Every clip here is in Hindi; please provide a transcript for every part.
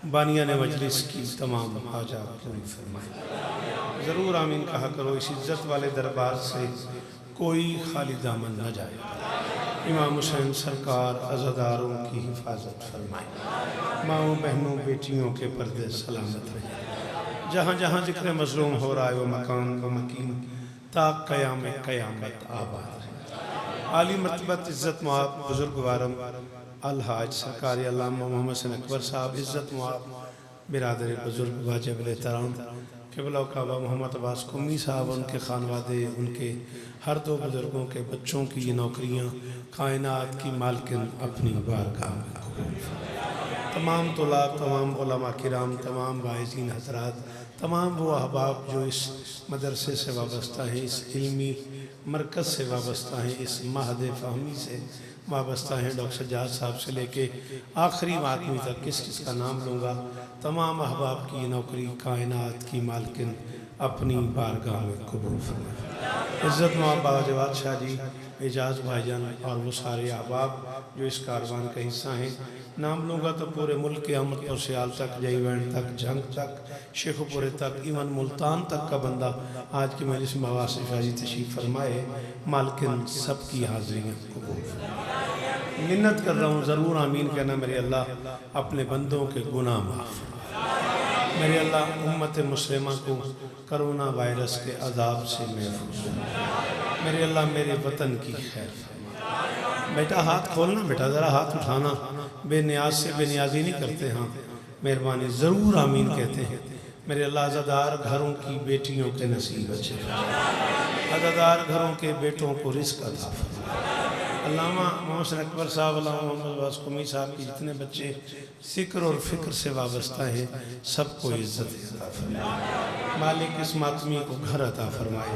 बानिया ने मजलिस की तमाम हाजात पूरी फरमाए। ज़रूर आमीन कहा करो। इस इज़्ज़त वाले दरबार से कोई खाली दामन न जाए। इमाम हुसैन सरकार अज़ादारों की हिफाजत फरमाए। माओं बहनों बेटियों के पर्दे सलामत रहे। जहाँ जहाँ जिक्र मज़लूम हो रहा है वो मकान व मकीन ता क़यामत आबाद रहे। आली मरतबत इज़्ज़त मुआब बुज़ुर्ग वारम अलहाज सरकार अल्लामा मोहम्मद हसन अकबर साहब, इज़्ज़त मुआब बिरादर बुज़ुर्ग वाजिब एहतराम क़िबला काबा मोहम्मद अब्बास कुम्मी साहब, उनके खानवादे, उनके हर दो बुज़ुर्गों के बच्चों की ये नौकरियाँ कायनात की मालकिन अपनी बारगाह में कबूल फरमाए। तमाम तुलाब, तमाम उलमा किराम, तमाम वाइज़ीन हज़रात, तमाम वो अहबाब जो इस मदरसे से वाबस्ता हैं, इस इल्मी मरकज़ से वाबस्ता हैं, इस महद फ़हमी से वाबस्ता हैं, डॉक्टर सज्जाद साहब से लेके आखिरी आदमी तक किस किस का नाम लूँगा। तमाम अहबाब की नौकरी कायनात की मालकिन अपनी बारगाह में कबूल फरमाए। इज़्ज़त मुआब बाजवाद शाह जी, एजाज भाईजान और वो सारे अहबाब जो इस कारवान का हिस्सा हैं। नाम लूँगा तो पूरे मुल्क के अहमदपुर सियाल तक, जईवैन तक, झंग तक, शेखपुरे तक, इवन मुल्तान तक का बंदा आज की मजलिस में वासिफ़ हाजी तशरीफ़ फरमाए। मालकिन सब की हाज़िरियाँ कबूल फरमाए। मिन्नत कर रहा हूँ, ज़रूर आमीन कहना मेरे अल्लाह। अपने बंदों के गुनाह माफ़ मेरे अल्लाह। उम्मत मुस्लिमा को करोना वायरस के अज़ाब से महफूज मेरे अल्लाह। मेरे वतन की खैर। बेटा हाथ खोलना, बेटा ज़रा हाथ उठाना। बेनियाज से बेनियाजी नहीं करते। हाँ मेहरबानी, ज़रूर आमीन कहते हैं। मेरे अल्लाह अज़ादार घरों की बेटियों के नसीब अच्छे, अज़ादार घरों के बेटों को रिज़्क़ अता फरमाए। अल्लामा मोहम्मद हसन अकबर साहब, अल्लामा मोहम्मद अब्बास कुम्मी साहब के जितने बच्चे ज़िक्र और फ़िक्र से वाबस्ता हैं, सबको इज़्ज़त अता फरमाए। मालिक इस मातमी को घर अता फरमाए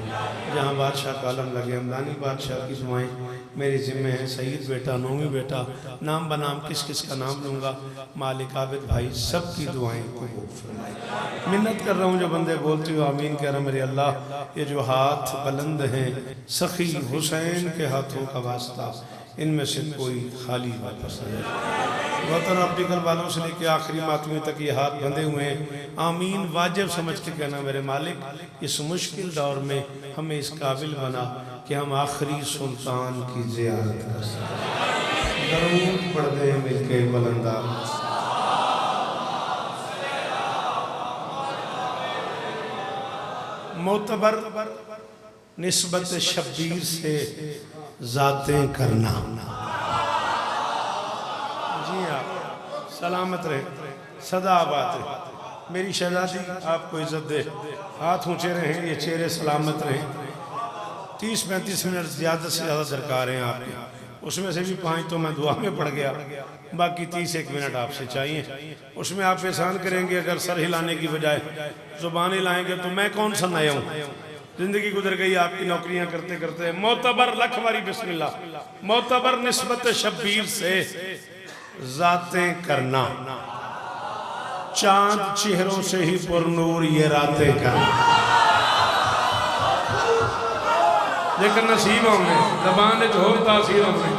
जहाँ बादशाह का आलम लगे। हमदानी बादशाह की दुआएं मेरे ज़िम्मे हैं। सईद बेटा, नोमी बेटा, नाम बनाम किस किस का नाम लूँगा। मालिक आबिद भाई, सब की दुआएँ कबूल फरमाए। मिन्नत कर रहा हूँ जो बंदे बोलते हो आमीन कह रहा मेरे अल्लाह। ये जो हाथ बुलंद हैं सखी हुसैन के हाथों का वास्ता, इनमें से कोई खाली वापस न जाए। वतन ऑप्टिकल वालों से लेकर आखिरी मातमी तक ये हाथ बंधे हुए हैं। आमीन वाजिब समझ के कहना मेरे मालिक। इस मुश्किल दौर में हमें इस काबिल बना कि हम आखिरी सुल्तान की ज़ियारत कर सकें। दरूद पढ़ दे मिलके बुलंदा। मोतबर निस्बत शब्बीर से ज़ातें करना। जी हाँ, सलामत रहे, सदा आबाद रहे। मेरी शहजादी आपको इज़्ज़त दे, हाथ ऊँचे रहें, ये चेहरे सलामत रहें। 30-35 मिनट ज़्यादा से ज़्यादा दरकार हैं आपके। उसमें से भी 5 तो मैं दुआ में पड़ गया, बाकी 30-1 मिनट आपसे चाहिए। उसमें आप एहसान करेंगे अगर सर हिलाने की बजाय ज़ुबान हिलाएंगे तो मैं कौन सा नया हूँ। ज़िंदगी गुजर गई आपकी नौकरियां करते करते। मोतबर लखवारी बिस्मिल्लाह। मोतबर निस्बत शब्बीर से ज़ातें करना, चांद चेहरों से ही पुरनूर ये रातें करना। लेकिन नसीब होंगे जबान हो तासीर होंगे।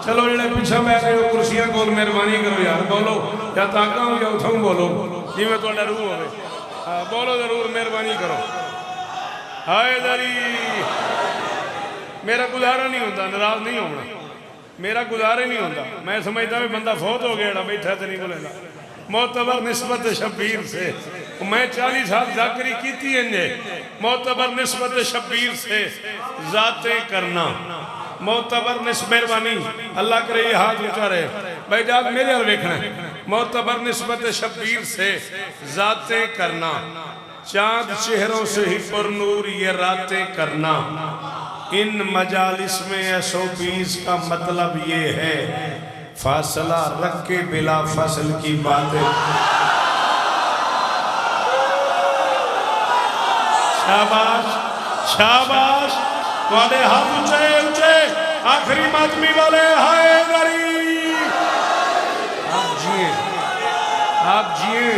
चलो जेड़े पिछा बैठे हो कुर्सियां कोल मेहरबानी करो यार, बोलो या ताका हो या उठाऊं, बोलो जिमें तो रूह हो। बोलो जरूर, मेहरबानी करो। हाय दरी मेरा गुजारा नहीं होता, नाराज नहीं होना, मेरा गुजारा नहीं होता। मैं समझता भी बंदा फौत हो गया बैठा तो नहीं बोलेगा। मोतबर निस्बत शब्बीर से मैं 40 साल जाकरी की इन्हें। मोतबर निस्बत शब्बीर से ज़ातें करना। मोतबर मेहरबानी अल्लाह करे ये हाथ ऊँचा रहे भाई जाग मेरे हाल देखना। मोतबर निस्बत शब्बीर से ज़ातें करना, चाँद चेहरों से ही पुरनूर ये रातें करना। इन मजालिस में SOPs का मतलब ये है फासला रख के बिला फसल की बातें। शाबाश शाबाश, वाले हाथ ऊंचे ऊंचे, आखिरी मातमी वाले हाय गरी। आप जिए, आप जिए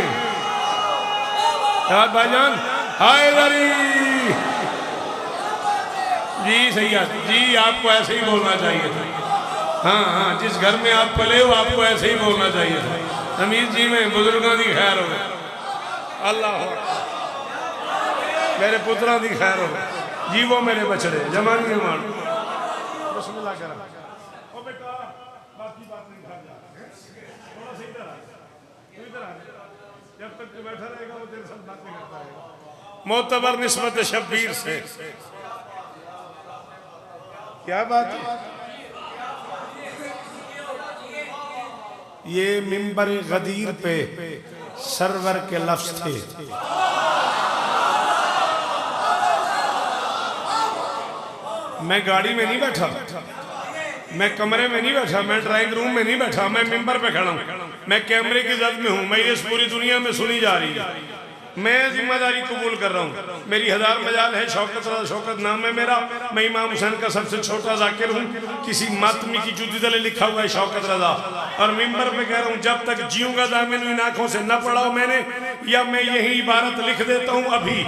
यार भाईजान, हाय गरी जी। सही है जी, आपको ऐसे ही बोलना चाहिए था। हाँ हाँ, जिस घर में आप पले हो आपको ऐसे ही बोलना चाहिए था। अमीर जी में बुजुर्गों की खैर हो अल्लाह मेरे पुत्रों की खैर हो जीवो मेरे बछड़े जमानी मान बिस्मिल्लाह करा ओ बेटा बाकी बात नहीं खा जा थोड़ा सा इधर आ इधर आ जब तक तू बैठा रहेगा वो तेरे साथ बातें करता रहेगा मोतबर निस्बत शब्बीर से क्या बात है ये मिंबर गदीर पे सरवर के लफ्ज थे मैं गाड़ी में नहीं बैठा मैं कमरे में नहीं बैठा मैं ड्राइंग रूम में नहीं बैठा मैं मिंबर पे खड़ा हूं मैं कैमरे की जद में हूं मैं ये पूरी दुनिया में सुनी जा रही है मैं जिम्मेदारी कबूल कर रहा हूँ मेरी हजार मजाल है शौकत रजा शौकत नाम है मेरा मैं इमाम हुसैन का सबसे छोटा जाकिर हूँ किसी मातमी की जूती तले लिखा हुआ है शौकत रजा और मिंबर पे कह रहा हूँ जब तक जीऊंगा दामिन इन आंखों से न पढ़ाओ मैंने या मैं यही इबारत लिख देता हूँ अभी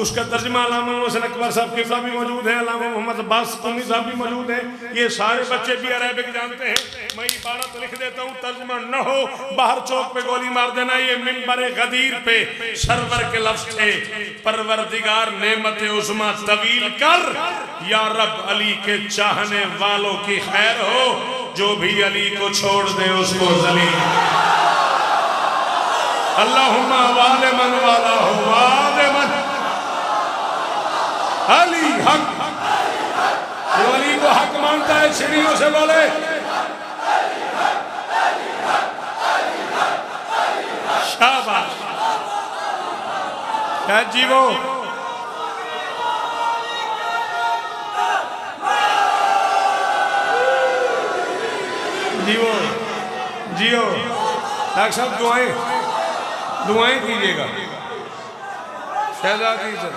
उसका तर्जमा अल्लामा मोहसिन अकबर साहब किबला भी मौजूद है अल्लामा मोहम्मद अब्बास कुन्नी साहब भी मौजूद हैं ये सारे बच्चे भी अरबिक जानते हैं मैं इबारत लिख देता हूँ तर्जमा न हो बाहर चौक पे गोली मार देना ये मिंबर गदीर पे सरवर के लफ्ज थे परवरदिगार नेमत उस्मा तवील कर या रब अली के चाहने वालों की खैर हो जो भी अली को छोड़ दे उसको जलील अल्लाहुम्मा वाले मन वाला हो वाले मन अली हक जो अली को हक मानता है सीढ़ियों से बोले शाबाश क्या जीवो जीवो जियो डॉक्टर साहब दुआएं कीजिएगा शहजादी सर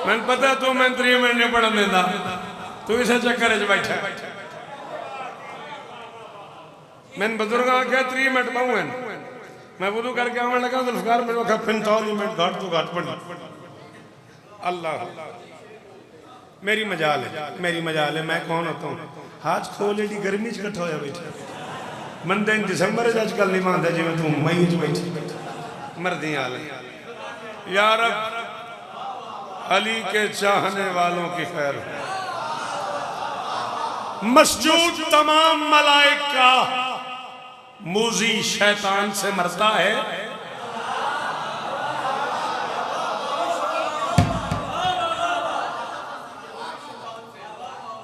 मैं पता तू मैं 3 मिनट नहीं पढ़न देता तू इस चक्कर च बैठा मैंने बुजुर्ग आख्या 3 मिनट पाऊँ मैं वुदू करके आने लगा जुल्फकार मैंने आखा 45 मिनट घट तो घट पढ़ अल्लाह मेरी मजाल है मैं कौन होता हूँ हाथ खोल एडी गर्मी च कट्ठा होया बैठा मंदे दिसंबर अजकल नहीं मानता जिवें तू मई च बैठी मर्दी हाल यार अली के चाहने वालों की खैर मस्जूद तमाम मलाइका मूजी शैतान से मरता है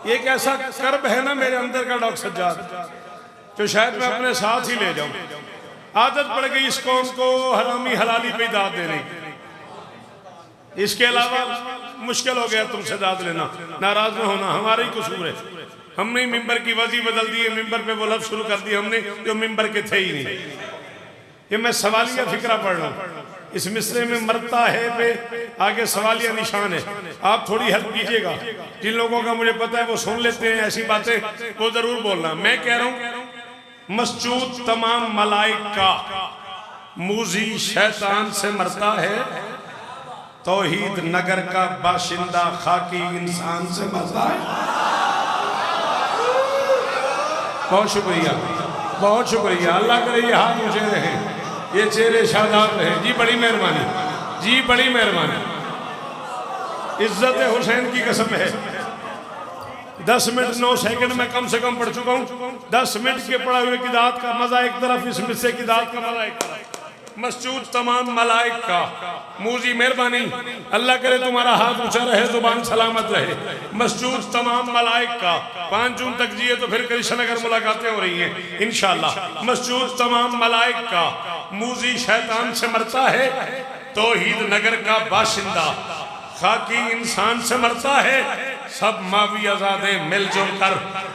ये एक ऐसा कर्ब है ना मेरे अंदर का डॉक्टर सज्जाद जो शायद मैं अपने साथ ही ले जाऊं आदत पड़ गई इस कौम को हरामी हलाली पे दाद देने की इसके अलावा मुश्किल हो गया तुमसे दाद लेना नाराज न होना हमारा ही कसूर है हमने मिंबर की वजी बदल दी है मिंबर पे वो लफ्ज़ शुरू कर दिए हमने जो मिंबर के थे ही नहीं ये मैं सवालिया फिक्रा पढ़ रहा हूँ इस मिसरे में मरता है पे आगे सवालिया निशान है आप थोड़ी हेल्प कीजिएगा जिन लोगों का मुझे पता है वो सुन लेते हैं ऐसी बातें वो जरूर बोलना मैं कह रहा हूँ मस्जूद तमाम मलाइका मूजी शैतान से मरता है तौहीद नगर का बाशिंदा खाकी इंसान से मरता है बहुत शुक्रिया अल्लाह करे ये हाथ ऊंचे रहे ये चेहरे शादाब रहे जी बड़ी मेहरबानी इज्जत हुसैन की कसम है 10 मिनट 9 सेकंड में कम से कम पढ़ चुका हूँ 10 मिनट के पढ़े हुए की दात का मजा एक तरफ इस मिस्से की दात का मजा एक तरफ मस्जूद तमाम मलाइक का मूजी मेहरबानी अल्लाह करे तुम्हारा हाथ ऊंचा रहे जुबान सलामत रहे मस्जूद तमाम मलाइक का 5 जून तक जिए तो फिर कृष्ण नगर मुलाकातें हो रही हैं इंशाल्लाह मस्जूद तमाम मलाइक का मूजी शैतान से मरता है तौहीद नगर का बाशिंदा खाकी इंसान से मरता है सब मावी आजादे मिलजुल कर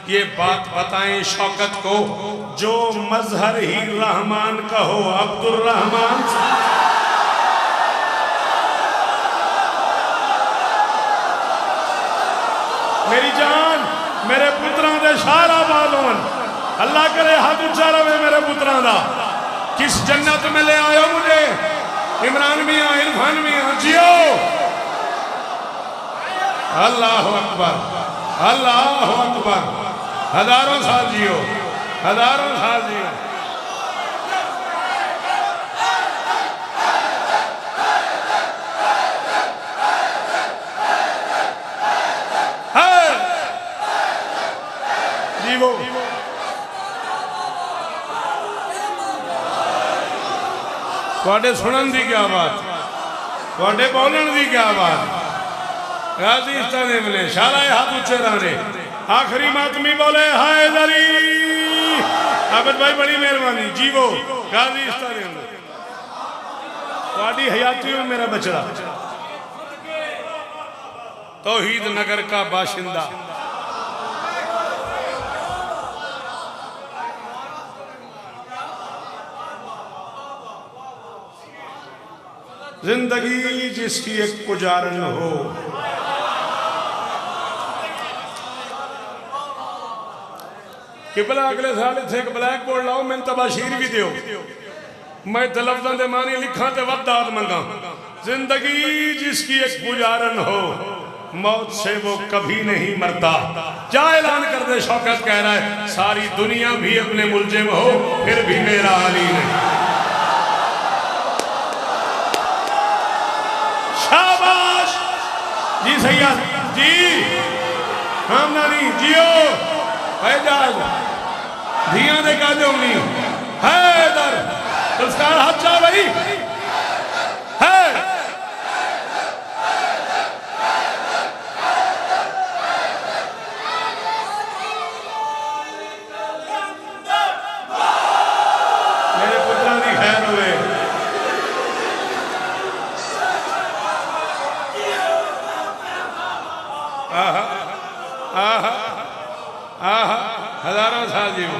ये बात बताएं शौकत को जो मजहर ही रहमान का हो अब्दुल रहमान मेरी जान मेरे पुत्रां दे सारा बालोन अल्लाह करे हाथ ऊंचा रहे मेरे पुत्रां दा किस जन्नत में ले आयो मुझे इमरान मियां इरफान मियां जियो अल्लाह अकबर, अल्लाह अकबर। हजारों साल जियो, हजारों साल जियो। जीवो थोड़े सुनन की क्या बात, थोड़े बोलन की क्या बात। गाजी इस्ताने मिले शालाए हाथ ऊंचे रहने। आखिरी मातमी बोले हाय दरी। आबिद भाई बड़ी मेहरबानी। जीवो गाजी इस्ताने मिले थोड़ी हयाती में मेरा बचड़ा तौहीद नगर का बाशिंदा। जिंदगी जिसकी एक पुजारन हो, किबला अगले साल इत्थे एक ब्लैक बोर्ड लाओ, मैंने तबाशीर भी दियो, मैं तलफ्ज़ां दे मानी लिखा ते वदात मंगा। जिंदगी जिसकी एक पुजारन हो, मौत से वो कभी नहीं मरता। क्या ऐलान कर दे शौकत कह रहा है, सारी दुनिया भी अपने मुलजिम हो फिर भी मेरा अली नहीं। शाबाश जी सैयद जी, हम नानी जियो एजाज धिया दे का जो नहीं है इधर पुरस्कार हाथ चा भाई है। मेरे पुत्रा की खैर हुए। आहा आहा आहा हजारों साल जीवो।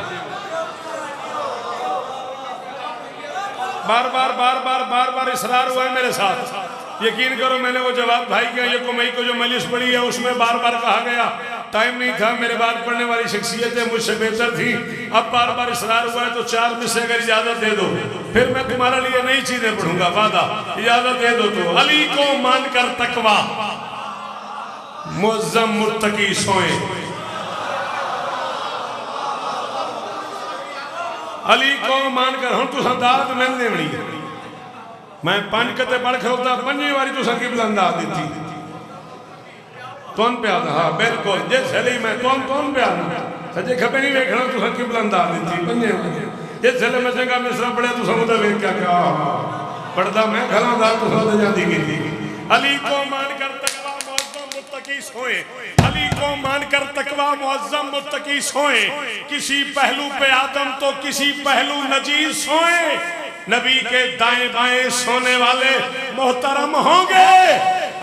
बार बार बार बार बार बार इसरार हुआ है मेरे साथ। यकीन करो मैंने वो जवाब भाई का ये मई को जो मजलिस पढ़ी है उसमें बार बार कहा गया, टाइम नहीं था, मेरे बाद पढ़ने वाली शख्सियतें मुझसे बेहतर थी। अब बार बार इसरार हुआ है तो 4 में से अगर इजाजत दे दो फिर मैं तुम्हारे लिए नई चीजें पढ़ूंगा, वादा इजाजत दे दो तो। अली को मानकर तकवा मुअज़्ज़म मुत्तकी सोए। अली को मानकर हम तुसा दात मिलने बनी। मैं 5 कते पढ़ खलोता 5वीं वारी तुसा किबला दात दी तुम पे आता। हाँ बिल्कुल जिस हली मैं तुम पे आना सजे खबे नहीं वेखना तुसा किबला दात दी 5 जिस हले मैं चंगा मिसरा पढ़िया तुसा मुदा वेख क्या क्या पढ़दा मैं खला दात तुसा ते जांदी कीती। अली को मानकर तकवा मुअज़्ज़म मुत्तकी सोए। अली को मानकर तकवा मुअज़्ज़म मुत्तकी सोए। किसी पहलू पे आदम तो किसी पहलू नजीर सोए। नबी के दाएं बाएं सोने वाले मोहतरम होंगे।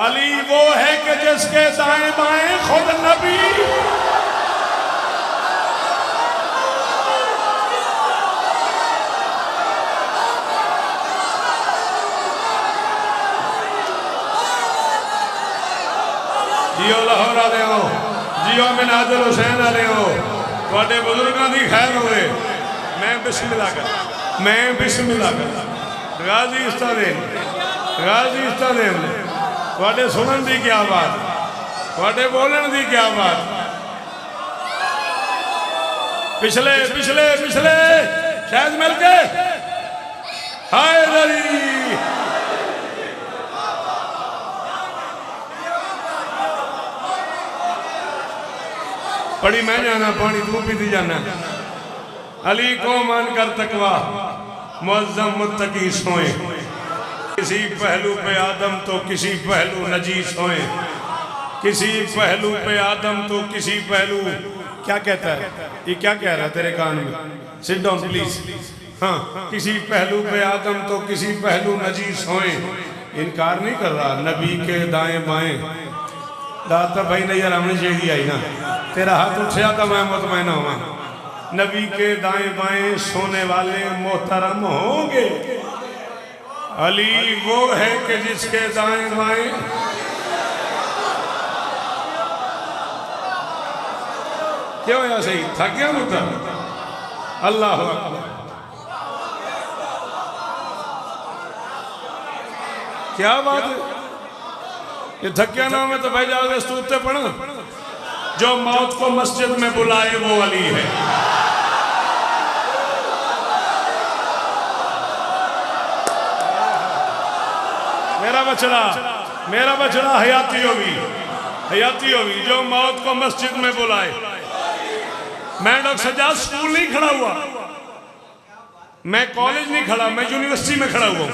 अली वो है कि जिसके दाएं बाएं खुद नबी। जियो लाहौर आले हो, जियो मिनाजुल हुसैन आले हो, थोड़े बुजुर्गों की खैर होवे। मैं बिस्मिल्लाह कर, मैं बिस्मिल्लाह कर। गाजी इस्तादेन, गाजी इस्तादेन थोड़े सुनन की क्या बात, थोड़े बोलन की क्या बात। पिछले पिछले पिछले शायद मिल के हाय दरी। पढ़ी मैं जाना पानी तू पीती जाना। अली को मानकर तकवा मुअज़्ज़म मुत्तकी सोए। किसी पहलू पे आदम तो किसी पहलू नजी सोए। किसी पहलू पे आदम तो किसी पहलू क्या कहता है ये क्या कह रहा है तेरे कान में? Sit down please. हाँ किसी पहलू पे आदम तो किसी पहलू नजी सोए। इनकार नहीं कर रहा नबी के दाएं बाएं। दाता भाई नजर आने चाहिए आई ना, तेरा हाथ उठा तो मैं मुतमैन हुआ। नबी के दाएं बाएं सोने वाले मोहतरम होंगे। अली वो है कि जिसके दाएं बाएं क्यों या सही था क्या मुद्दा। अल्लाह अकबर। क्या बात है। ये थकिया ना मैं तो भाई जाओगे स्तुते पढ़। जो मौत को मस्जिद में बुलाए वो अली है। मेरा बचड़ा हयाती होगी जो मौत को मस्जिद में बुलाए। मैं डॉक्टर सज्जाद स्कूल नहीं खड़ा हुआ, मैं कॉलेज नहीं खड़ा, मैं यूनिवर्सिटी में खड़ा हुआ हूं,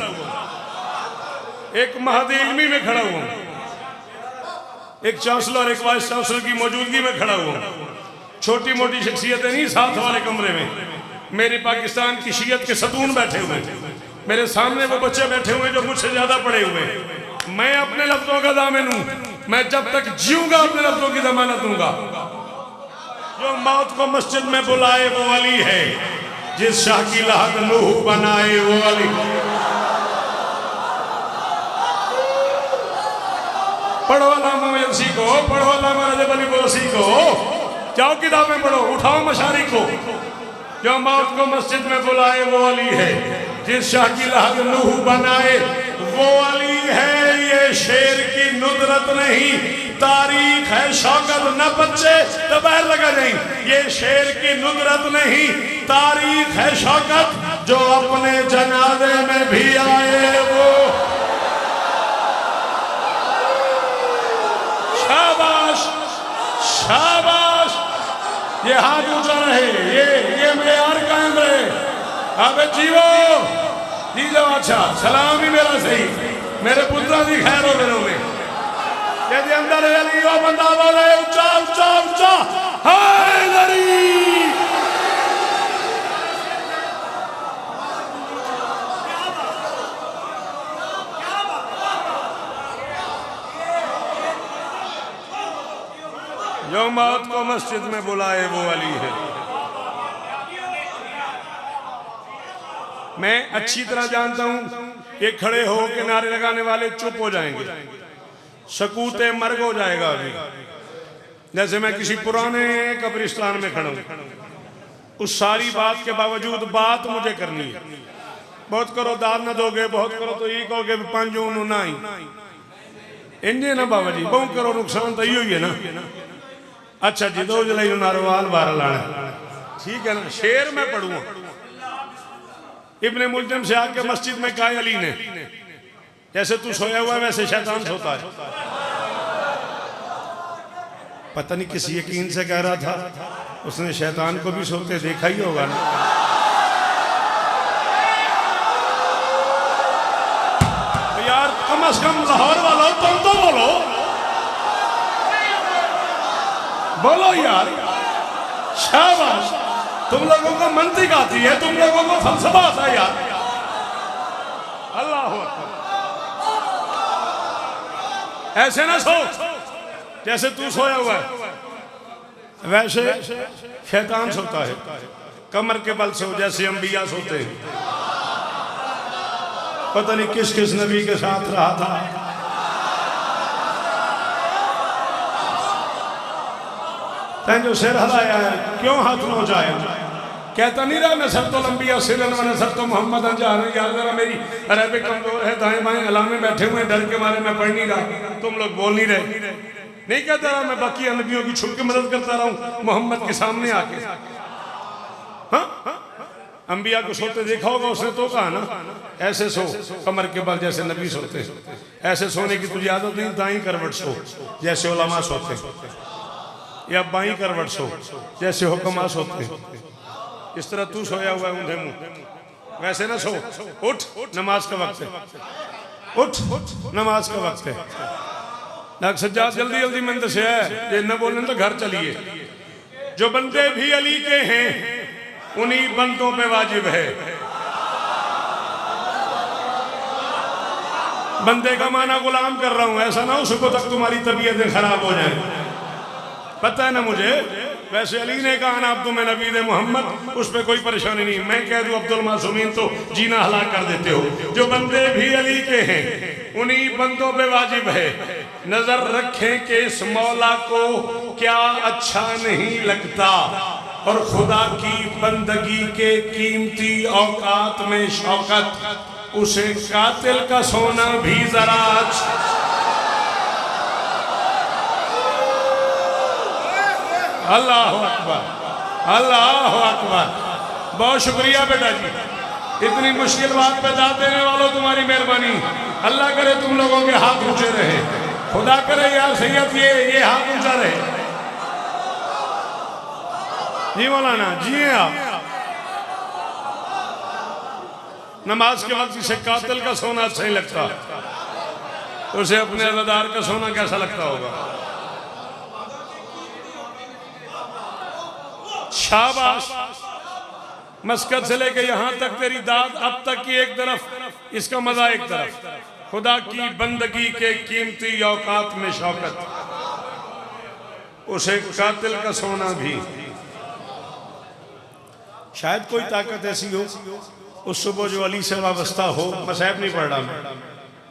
एक महद इल्मी में खड़ा हुआ हूं, एक चांसलर एक वाइस चांसलर की मौजूदगी में खड़ा हुआ हूं। छोटी मोटी शख्सियतें नहीं, साथ वाले कमरे में मेरी पाकिस्तान की शीयत के सतून बैठे हुए, मेरे सामने वो बच्चे बैठे हुए जो मुझसे ज्यादा पढ़े हुए। मैं अपने लफ्जों का दामन हूं, मैं जब तक जीऊंगा अपने लफ्जों की जमानत दूंगा। जो मौत को मस्जिद में बुलाए वो अली है, जिस शाह की लहद नूह बनाए वो अली। पढ़ो अल्लामा मुयस्सी को, पढ़ो अल्लामा रजब अली बोसी को, जाओ किताबें पढ़ो, उठाओ मशारी को। जो मौत को मस्जिद में बुलाए वो अली है, जिस शाह की लहद नूह बनाए वो अली है। ये शेर की नुदरत नहीं, तारीख है शौकत। न बच्चे तो बाहर लगा नहीं, ये शेर की नुदरत नहीं, तारीख है शौकत। जो अपने जनाजे में भी आए वो शाबाश शाबाश। ये हाथ ऊंचा रहे, ये मेयार कायम रहे। अबे जीवो जी जाओ। अच्छा सलाम ही मेरा सही, मेरे पुत्रा की खैर हो दिनों में। यदि अंदर अली वो बंदा बोले ऊंचा ऊंचा ऊंचा हैदरी। जो मौत को मस्जिद में बुलाए वो अली है। मैं अच्छी तरह जानता हूं ये खड़े हो के नारे लगाने वाले चुप हो जाएंगे, सकूते मर्ग हो जाएगा। अभी जैसे मैं किसी पुराने कब्रिस्तान में खड़ा हूं, उस सारी बात के बावजूद बात मुझे करनी है। बहुत करो दाद न दोगे, बहुत करो तो ये कहोगे पंजू ना ही इंजे ना बाबा जी, बहुत करो नुकसान तो ही है ना। अच्छा जी दो जुलाई नारोवाल बारह लाना, ठीक है ना। शेर में पढ़ूंगा, इब्ने मुल्जम से आके मस्जिद में कहा अली ने, जैसे तू सोया हुआ है वैसे शैतान सोता है। पता नहीं किस यकीन से कह रहा था, उसने शैतान को भी सोते देखा ही होगा ना। तो यार कम से कम लाहौर वालों तुम तो बोलो यार, शाबाश। तुम लोगों को मंतिक आती है, तुम लोगों को फलसफा आता है यार। अल्लाह अकबर। ऐसे ना सो जैसे तू सोया हुआ है, वैसे शैतान सोता है कमर के बल सो, जैसे अंबिया सोते हैं। पता नहीं किस किस नबी के साथ रहा था। जो सिर हलाया है क्यों हाथ न हो जाए, कहता नहीं रहा नसर तो लंबिया सिरन व नसर तो मोहम्मद अंजार। यार जरा मेरी अरबी कमजोर है, दाएं बाएं अलामे बैठे हुए डर के मारे मैं पढ़ नहीं रहा, तुम लोग बोल नहीं रहे। नहीं कहता रहा मैं बाकी नबियों की छुप के मदद करता रहा हूं मोहम्मद के सामने आके। हाँ अंबिया को सोते देखा होगा उसने, तो कहा ना ऐसे सो कमर के बल जैसे नबी सोते। ऐसे सोने की तुझे आदत नहीं, दाई करवट सो जैसे उलमा सोते, या बाई करवट सो जैसे हुक्मा सोते। इस तरह तू सोया हुआ है ऊंधे मुंह, वैसे ना सो। उठ नमाज का वक्त है, उठ नमाज का वक्त है। डॉक्टर सज्जाद जल्दी जल्दी मंद से है, ये न बोलने तो घर चलिए। जो बंदे भी अली के हैं उन्हीं बंदों पे वाजिब है। बंदे का माना गुलाम कर रहा हूं, ऐसा ना हो सुबह तक तुम्हारी तबीयतें खराब हो जाए। पता है ना मुझे, वैसे अली ने कहा ना अब्दुल में नबी ने मोहम्मद, उस पर कोई परेशानी नहीं। मैं कह दूं अब्दुल मासूमीन तो जीना हलाक कर देते हो। जो बंदे भी अली के हैं उन्हीं बंदों पे वाजिब है नजर रखें कि इस मौला को क्या अच्छा नहीं लगता, और खुदा की बंदगी के कीमती औकात में शौकत, उसे कातिल का सोना भी जरा अल्लाह अकबर, अल्लाह अकबर। बहुत शुक्रिया बेटा जी, इतनी मुश्किल बात पे दाद देने वालों तुम्हारी मेहरबानी। अल्लाह करे तुम लोगों के हाथ ऊंचे रहे, खुदा करे यार सैयद ये हाथ ऊंचा रहे। जी मौलाना जी हैं आप। नमाज के वक्त से कातिल का सोना अच्छा नहीं लगता, उसे अपने अज़ादार का सोना कैसा लगता होगा। शाबाश, मस्कत से लेके यहाँ तक तेरी दाद अब तक की एक तरफ, इसका मजा एक तरफ। खुदा की बंदगी के कीमती औकात में शौकत, उसे कातिल का सोना भी। शायद कोई ताकत ऐसी हो उस सुबह जो अली से वाबस्ता हो। मसाहब नहीं पढ़ रहा मैं,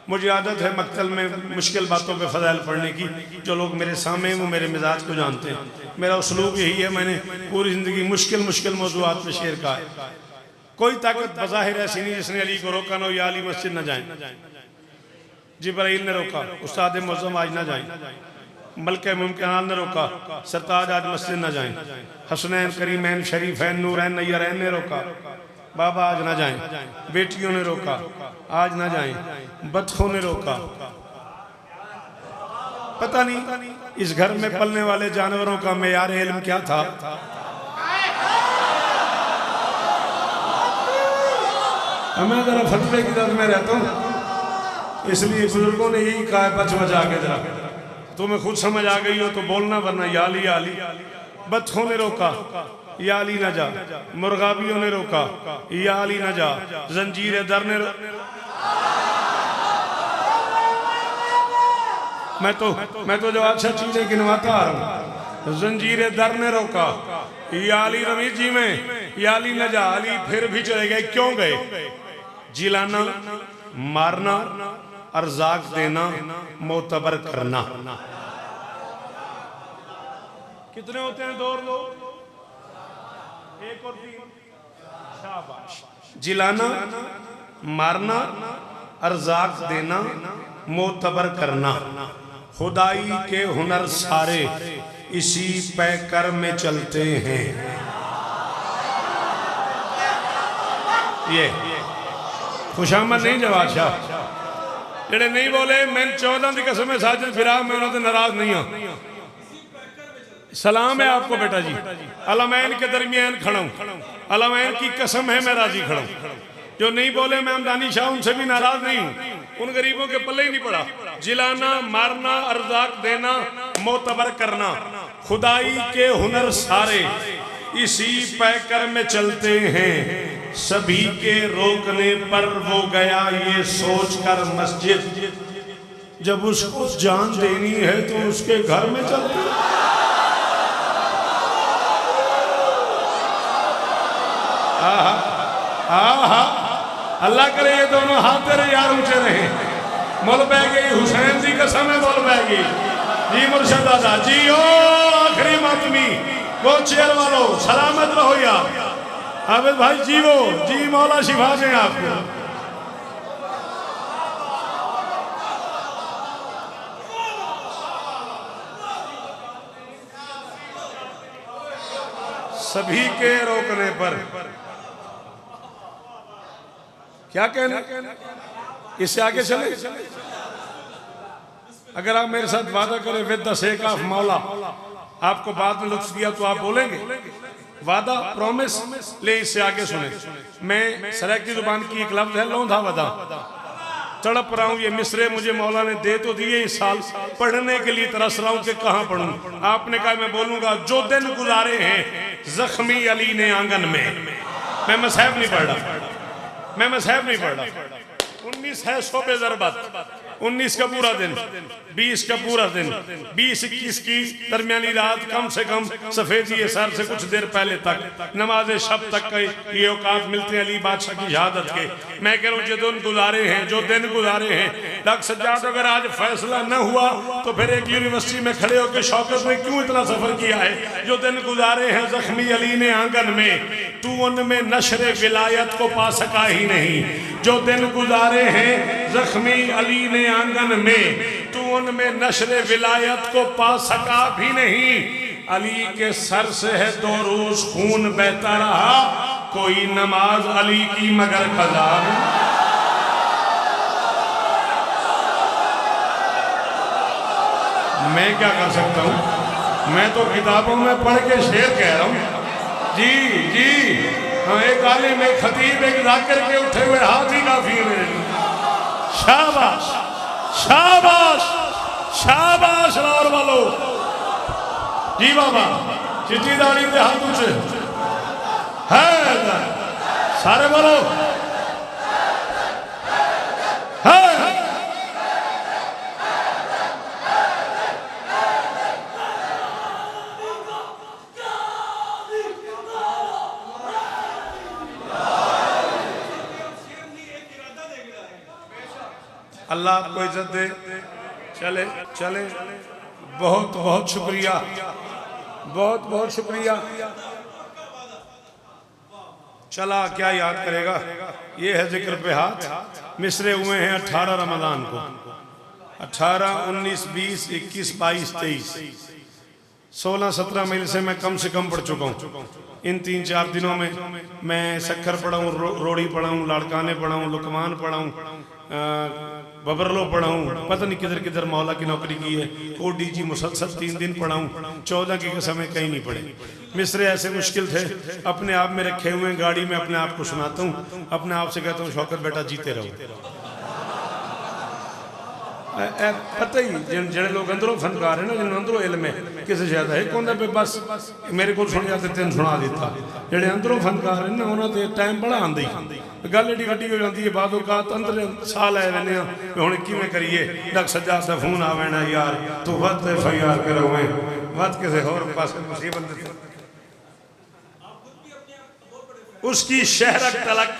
मुझे आदत है मक्तल में मुश्किल बातों पे फ़ज़ाइल पढ़ने की। जो लोग मेरे सामने वो मेरे मिजाज को जानते हैं, मेरा उसलूब यही है। मैंने पूरी ज़िंदगी मुश्किल मुश्किल मौज़ूआत पे शेर कहा है। कोई ताकत बज़ाहिर ऐसी नहीं जिसने अली को रोका ना हो, या अली मस्जिद न जाए। जिब्राइल ने रोका, उस्ताद मुअज़्ज़म आज ना जाए। मलके मुमकिनात ने रोका, सरताज आज मस्जिद न जाए। हसनैन करीमैन शरीफैन नूरैन नैयरैन ने रोका, बाबा आज ना जाएं। बेटियों ने रोका, आज ना जाएं। बच्चों ने रोका। पता नहीं इस घर में पलने वाले जानवरों का मेयार इल्म क्या था। मैं जरा फतवे की दर में रहता हूँ, इसलिए बुजुर्गों ने यही कहा है, बच बचा के जरा। तुम्हें खुद समझ आ गई हो तो बोलना, वरना या अली या अली। बच्चों ने रोका, या अली न जा। मुर्गाबियों ने रोका, या अली न जा। जंजीर दर ने मैं तो जो अच्छा चीजें गिनवाता आ रहा हूँ। जंजीर दर ने रोका, या अली रमीज जी में, या अली न जा। अली फिर भी चले गए। क्यों गए? जिलाना, मारना, अर्जाक देना, मोतबर करना। कितने होते हैं? 2 और 2, 1 और 3। शाबाश। जिलाना, मारना, अर्जाक देना, मोतबर करना। खुदाई के हुनर सारे इसी पैकर में चलते हैं। ये खुशामद नहीं जवाब शाह जेड़े नहीं बोले। मैं 14 की कसम साजिद फिरा, मैं उन्होंने नाराज नहीं हूं। सलाम है आपको बेटा जी। अलमैन के दरमियान खड़ा हूं, अलमैन की कसम है मैं राजी खड़ा हूं। जो नहीं बोले मैं हमदानी शाह, उनसे भी नाराज नहीं हूं। उन गरीबों के पल्ले ही नहीं पड़ा। जिलाना, मारना, अर्जाक देना, मोतबर करना। खुदाई के हुनर सारे इसी पैकर में चलते हैं। सभी के रोकने पर वो गया ये सोच कर मस्जिद, जब उसको जान देनी है तो उसके घर में चलते हैं। अल्लाह करे ये दोनों हाथ तेरे यार ऊंचे रहे। मुल बह गई हुसैन जी कसम है, मुल बह गई जी। मुर्शद दादा जी ओ आखिरी मातमी वो चेयर वालों सलामत रहो यार। आबिद भाई जीवो जी, मौला शिफा दें आपको। सभी के रोकने पर क्या कहना, इससे आगे चले। अगर आप मेरे साथ वादा करें विद द सेक ऑफ मौला, आपको बाद में लुत्फ दिया तो आप बोलेंगे वादा, प्रॉमिस। ले इससे आगे सुने। मैं सराय की जुबान की एक लफ्ज है, लौंधा वदा। तड़प रहा हूँ, ये मिसरे मुझे मौला ने दे तो दिए इस साल, पढ़ने के लिए तरस रहा हूँ कि कहाँ पढ़ूं। आपने कहा मैं बोलूंगा जो दिन गुजारे हैं जख्मी अली ने आंगन में। मैं मसहब नहीं पढ़ रहा, मैं मसहब नहीं पढ़ रहा। 19 है शोबे ज़रबत, 19 का पूरा दिन, 20 का पूरा दिन, 20-21 की दरमियानी रात, कम से कम सफेदी सर से कुछ देर पहले तक नमाज शब तक के ये औकात मिलते हैं अली बादशाह की शहादत के। मैं कह रहा हूँ जो दिन गुजारे हैं, जो दिन गुजारे हैं। डॉक्टर सज्जाद अगर आज फैसला न हुआ तो फिर एक यूनिवर्सिटी में खड़े होकर शौकत ने क्यों इतना सफर किया है। जो दिन गुजारे हैं जख्मी अली ने आंगन में, तू उनमें नशरे विलायत को पा सका ही नहीं। जो दिन गुजारे हैं जख्मी अली ने आंगन में, तू उनमें नशरे विलायत को पा सका भी नहीं। अली के सर से है 2 रोज खून बहता रहा, कोई नमाज अली की मगर कज़ा नहीं। मैं क्या कर सकता हूँ, मैं तो किताबों में पढ़ के शेर कह रहा हूँ। जी जी हाँ, एक आलिम, एक खतीब, एक जाकिर के उठे हुए हाथ ही काफी है मेरे लिए। शाबाश शाबाश शाबाश लाहौर वालों। जी बाबा, चिट्ठी दाढ़ी पे हाथ ऊंचे है, सारे बोलो है। अल्लाह आपको इज्जत दे। चले चले, बहुत बहुत शुक्रिया, बहुत बहुत शुक्रिया। चला क्या याद करेगा, ये है जिक्र पे हाथ। मिसरे हुए हैं 18 रमजान को, 18, 19, 20, 21, 22, 23, 16-17 मील से मैं कम से कम पढ़ चुका हूँ। इन 3-4 दिनों में मैं सखर पढ़ाऊँ, रोड़ी पढ़ाऊँ, लाड़काने पढ़ाऊँ, लुकमान पढ़ाऊँ, बबरलो पढ़ाऊँ, पता नहीं किधर किधर मौला की नौकरी की है। ODG मुसलसल 3 दिन पढ़ाऊँ, 14 की कसम कहीं नहीं पढ़े। मिसरे ऐसे मुश्किल थे, अपने आप में रखे हुए गाड़ी में अपने आप को सुनाता हूँ, अपने आप से कहता हूँ शौकत बेटा जीते रहो। पता ही जेड़े लोग अंदरों फनकार है ना, जिन्होंने अंदरों इल्म है, किसी ज्यादा एक होंगे पे बस मेरे को सुन जाते तेन सुना देता। जेड़े अंदरों फनकार है ना, उन्होंने टाइम बड़ा आंदा ही गल एडी वड्डी हो जाती है। बाद अंदर साह लै लेने हुण किवें करिए, डक सज्जा दा फोन आ वैना यार तू वत FIR करोवे वत किसी होर पासे मुसीबत दे। उसकी शहरत तलक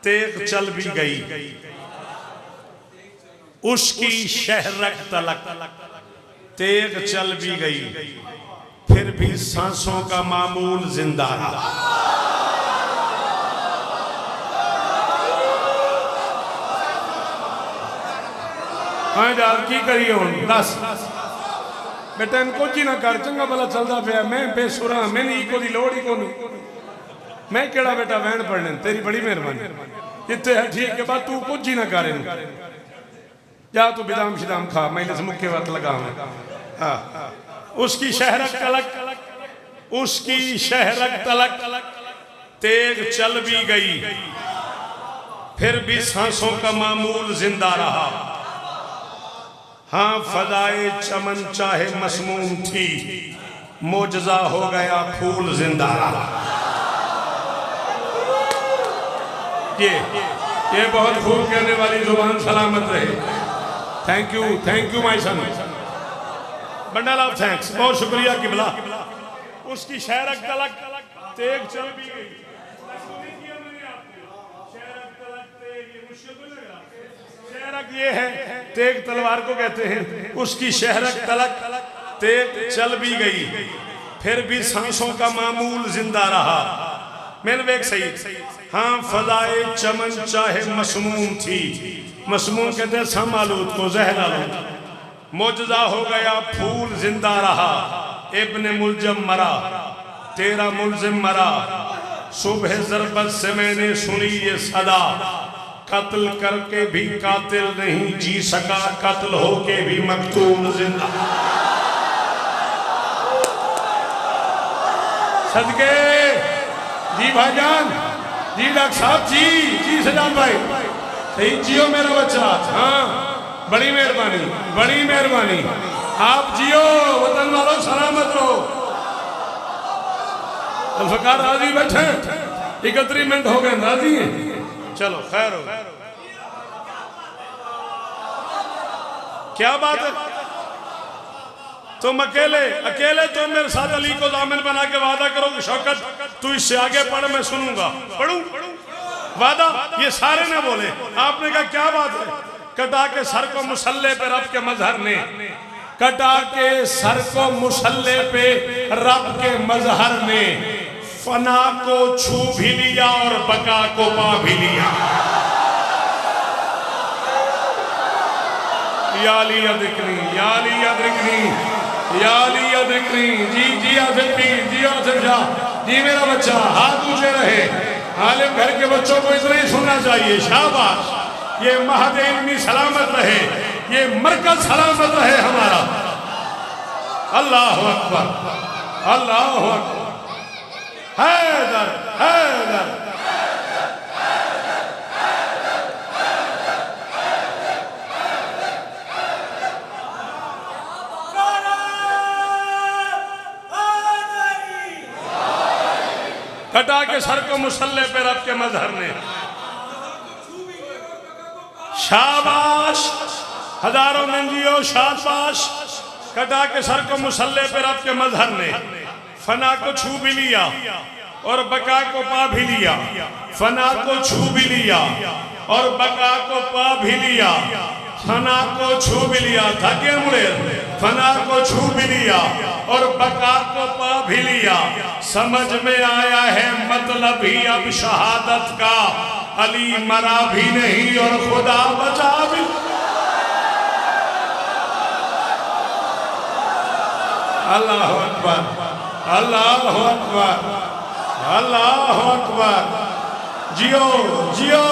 तेग चल भी गई, उसकी शहरत तलक तेग चल भी गई, फिर भी सांसों का मामूल जिंदा रहा। हाँ यार की करिए हुण दस बेटा, इन कुछ ही ना कर, चंगा भला चलता पाया। मैं बेसुरा, मैंने इको की लोड़ ही को नहीं, मैं केड़ा बेटा वैन पढ़ने, तेरी बड़ी मेहरबानी। इतने है ठीक है, बात तू कुछ ही ना कर, जा तू बिदाम शिदाम खा, मैं इस मुख्य वत लगा। हाँ, उसकी शहरत तलक, उसकी शहरत तलक तेग चल भी गई, फिर भी सांसों का मामूल जिंदा रहा। हाँ, फदाए चमन चाहे मसमूम थी, मोजजा हो गया फूल जिंदा रहा। ये बहुत खूब कहने वाली जुबान सलामत रहे। Thank you my son, bundle of thanks, बहुत शुक्रिया किबला। उसकी शहरत तलक तेग चल भी गई। शहरक ये है, तेग तलवार को कहते हैं। उसकी शहरक तलक तेग चल भी गई, फिर भी सांसों का मामूल जिंदा रहा। मैंने वेख सही। हाँ, फजाए चमन चाहे मसमूम थी, मसमूम कहते हैं समालूद को, जहर आलूद। मोजजा हो गया फूल जिंदा रहा, इब्ने मुलजम मरा, तेरा मुलजिम मरा। सुबह ज़रबत से मैंने सुनी ये सदा, कत्ल करके भी कातिल नहीं जी सका, कत्ल होके भी मकतूल जिंदा। सदके जी भाईजान, जी डॉक्टर साहब, जी सजाद भाई, सही जियो मेरा बच्चा। हाँ, बड़ी मेहरबानी, बड़ी मेहरबानी। आप जियो, वतन वालों सलामत रहो। अल्फकार राजी बैठे, 31 मिनट हो गए, राजी हैं? चलो खैर हो। क्या बात है, तुम अकेले तुम मेरे साथ अली को दामन बना के वादा करो कि शौकत तू इससे आगे पढ़, मैं सुनूंगा। पढ़ूं वादा, ये सारे ने बोले। आपने कहा क्या बात है? कटा के सर को मुसल्ले पे रब के मजहर ने, कटा के सर को मुसल्ले पे रब के मजहर ने, फना को छू भी लिया और बका को पा भी लिया। या अली अदरिकनी, या अली अदरिकनी, या अली अदकरी जी जी आसिफ पीर जी आसिफ शाह जी मेरा बच्चा हाथ ऊंचे रहे। आलिम घर के बच्चों को इतना ही सुनना चाहिए। शाबाश, ये महद इल्मी सलामत रहे, ये मरकज सलामत रहे हमारा। अल्लाह अकबर, अल्लाह अकबर। हैदर हैदर कटा के सर को मुसल्ले पे रख के मजहर ने। शाबाश, हजारों मंजियो शाबाश। कटा के सर को मुसल्ले पे रख के मजहर ने फना को छू भी लिया और बका को पा भी लिया। फना को छू भी लिया और बका को पा भी लिया। फना को छू भी लिया था के मुड़े, फना को छू भी लिया और बका को पा भी लिया। समझ में आया है मतलब ही अब शहादत का, अली मरा भी नहीं और खुदा बचा भी। अल्लाह अकबर, अल्लाह अकबर, अल्लाह अकबर। जियो जियो